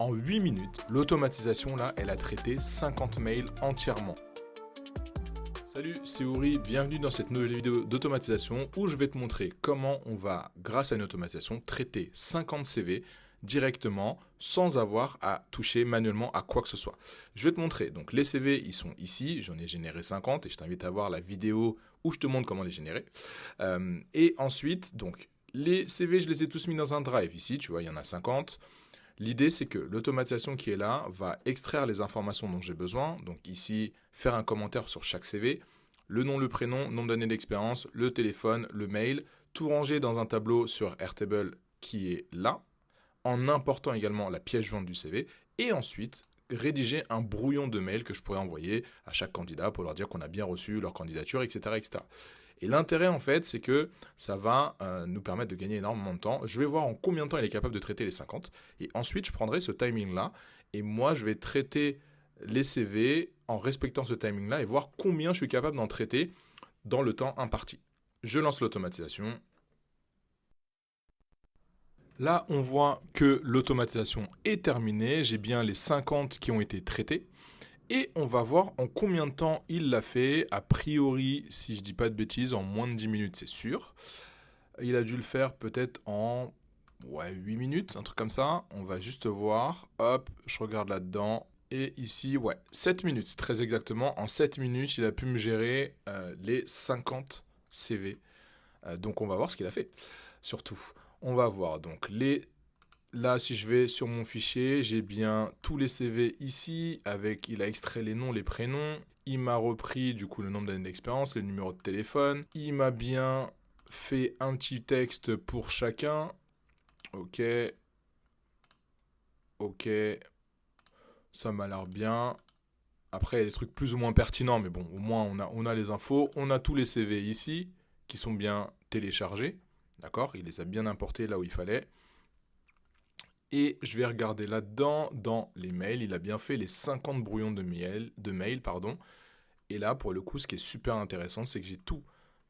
En 8 minutes, l'automatisation là, elle a traité 50 mails entièrement. Salut, c'est Ouri, bienvenue dans cette nouvelle vidéo d'automatisation où je vais te montrer comment on va, grâce à une automatisation, traiter 50 CV directement sans avoir à toucher manuellement à quoi que ce soit. Je vais te montrer, donc les CV ils sont ici, j'en ai généré 50 et je t'invite à voir la vidéo où je te montre comment les générer. Et ensuite, donc les CV je les ai tous mis dans un drive ici, tu vois il y en a 50. L'idée, c'est que l'automatisation qui est là va extraire les informations dont j'ai besoin. Donc ici, faire un commentaire sur chaque CV, le nom, le prénom, nombre d'années d'expérience, le téléphone, le mail, tout ranger dans un tableau sur Airtable qui est là, en important également la pièce jointe du CV, et ensuite rédiger un brouillon de mail que je pourrais envoyer à chaque candidat pour leur dire qu'on a bien reçu leur candidature, etc. etc. Et l'intérêt, en fait, c'est que ça va nous permettre de gagner énormément de temps. Je vais voir en combien de temps il est capable de traiter les 50. Et ensuite, je prendrai ce timing-là. Et moi, je vais traiter les CV en respectant ce timing-là et voir combien je suis capable d'en traiter dans le temps imparti. Je lance l'automatisation. Là, on voit que l'automatisation est terminée. J'ai bien les 50 qui ont été traités. Et on va voir en combien de temps il l'a fait. A priori, si je dis pas de bêtises, en moins de 10 minutes, c'est sûr. Il a dû le faire peut-être en 8 minutes, un truc comme ça. On va juste voir. Hop, je regarde là-dedans. Et ici, 7 minutes, très exactement. En 7 minutes, il a pu me gérer les 50 CV. Donc on va voir ce qu'il a fait. Surtout, on va voir donc les... Là, si je vais sur mon fichier, j'ai bien tous les CV ici, avec, il a extrait les noms, les prénoms. Il m'a repris, du coup, le nombre d'années d'expérience, le numéro de téléphone. Il m'a bien fait un petit texte pour chacun. Ok. Ok. Ça m'a l'air bien. Après, il y a des trucs plus ou moins pertinents, mais bon, au moins, on a les infos. On a tous les CV ici, qui sont bien téléchargés. D'accord? Il les a bien importés là où il fallait. Et je vais regarder là-dedans, dans les mails, il a bien fait les 50 brouillons de mails. Et là, pour le coup, ce qui est super intéressant, c'est que j'ai tout.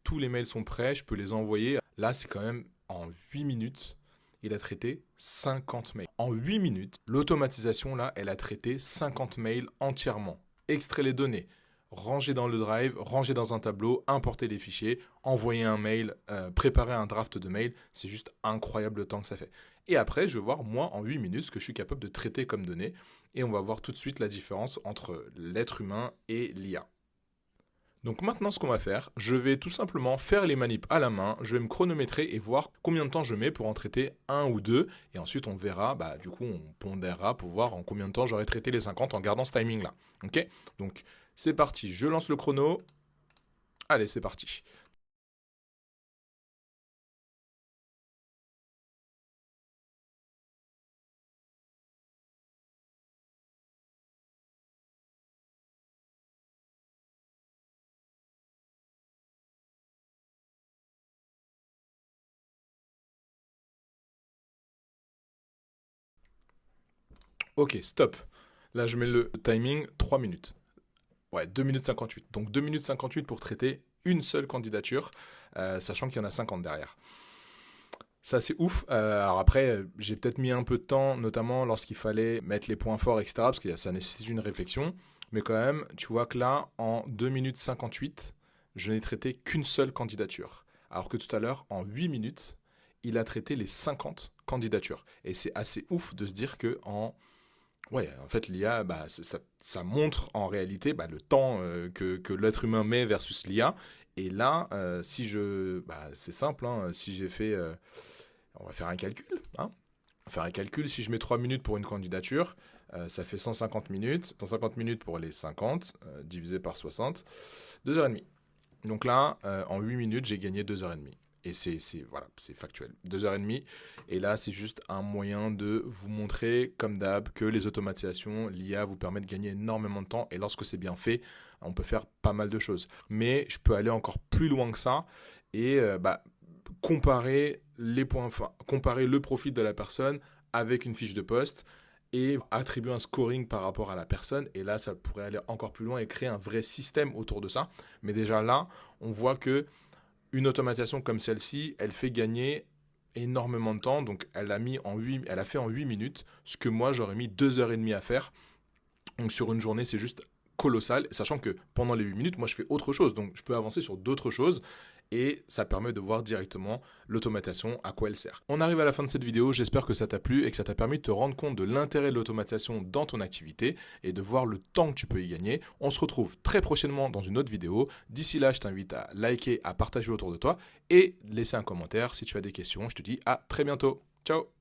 Tous les mails sont prêts, je peux les envoyer. Là, c'est quand même en 8 minutes, il a traité 50 mails. En 8 minutes, l'automatisation, là, elle a traité 50 mails entièrement. Extrait les données, ranger dans le drive, ranger dans un tableau, importer les fichiers, envoyer un mail, préparer un draft de mail. C'est juste incroyable le temps que ça fait. Et après, je vais voir, moi, en 8 minutes, ce que je suis capable de traiter comme données. Et on va voir tout de suite la différence entre l'être humain et l'IA. Donc maintenant, ce qu'on va faire, je vais tout simplement faire les manips à la main, je vais me chronométrer et voir combien de temps je mets pour en traiter un ou deux. Et ensuite, on verra, du coup, on pondérera pour voir en combien de temps j'aurai traité les 50 en gardant ce timing-là. Ok? Donc, c'est parti, je lance le chrono. Allez, c'est parti. Ok, stop. Là, je mets le timing 3 minutes. 2 minutes 58. Donc 2 minutes 58 pour traiter une seule candidature, sachant qu'il y en a 50 derrière. Ça, c'est ouf. Alors après, j'ai peut-être mis un peu de temps, notamment lorsqu'il fallait mettre les points forts, etc., parce que ça nécessite une réflexion. Mais quand même, tu vois que là, en 2 minutes 58, je n'ai traité qu'une seule candidature. Alors que tout à l'heure, en 8 minutes, il a traité les 50 candidatures. Et c'est assez ouf de se dire que en fait, l'IA, ça montre en réalité le temps que l'être humain met versus l'IA. Et là, c'est simple, hein, si j'ai fait, on va faire un calcul, hein. On va faire un calcul, si je mets 3 minutes pour une candidature, ça fait 150 minutes. 150 minutes pour les 50, divisé par 60, 2h30. Donc là, en 8 minutes, j'ai gagné 2h30. Et voilà, c'est factuel. 2h30. Et là, c'est juste un moyen de vous montrer, comme d'hab, que les automatisations, l'IA vous permet de gagner énormément de temps. Et lorsque c'est bien fait, on peut faire pas mal de choses. Mais je peux aller encore plus loin que ça et comparer comparer le profil de la personne avec une fiche de poste et attribuer un scoring par rapport à la personne. Et là, ça pourrait aller encore plus loin et créer un vrai système autour de ça. Mais déjà là, on voit que une automatisation comme celle-ci, elle fait gagner énormément de temps. Donc, elle a fait en 8 minutes ce que moi, j'aurais mis 2 heures et demie à faire. Donc, sur une journée, c'est juste colossal, sachant que pendant les 8 minutes, moi, je fais autre chose. Donc, je peux avancer sur d'autres choses. Et ça permet de voir directement l'automatisation, à quoi elle sert. On arrive à la fin de cette vidéo, j'espère que ça t'a plu et que ça t'a permis de te rendre compte de l'intérêt de l'automatisation dans ton activité et de voir le temps que tu peux y gagner. On se retrouve très prochainement dans une autre vidéo. D'ici là, je t'invite à liker, à partager autour de toi et laisser un commentaire si tu as des questions. Je te dis à très bientôt. Ciao!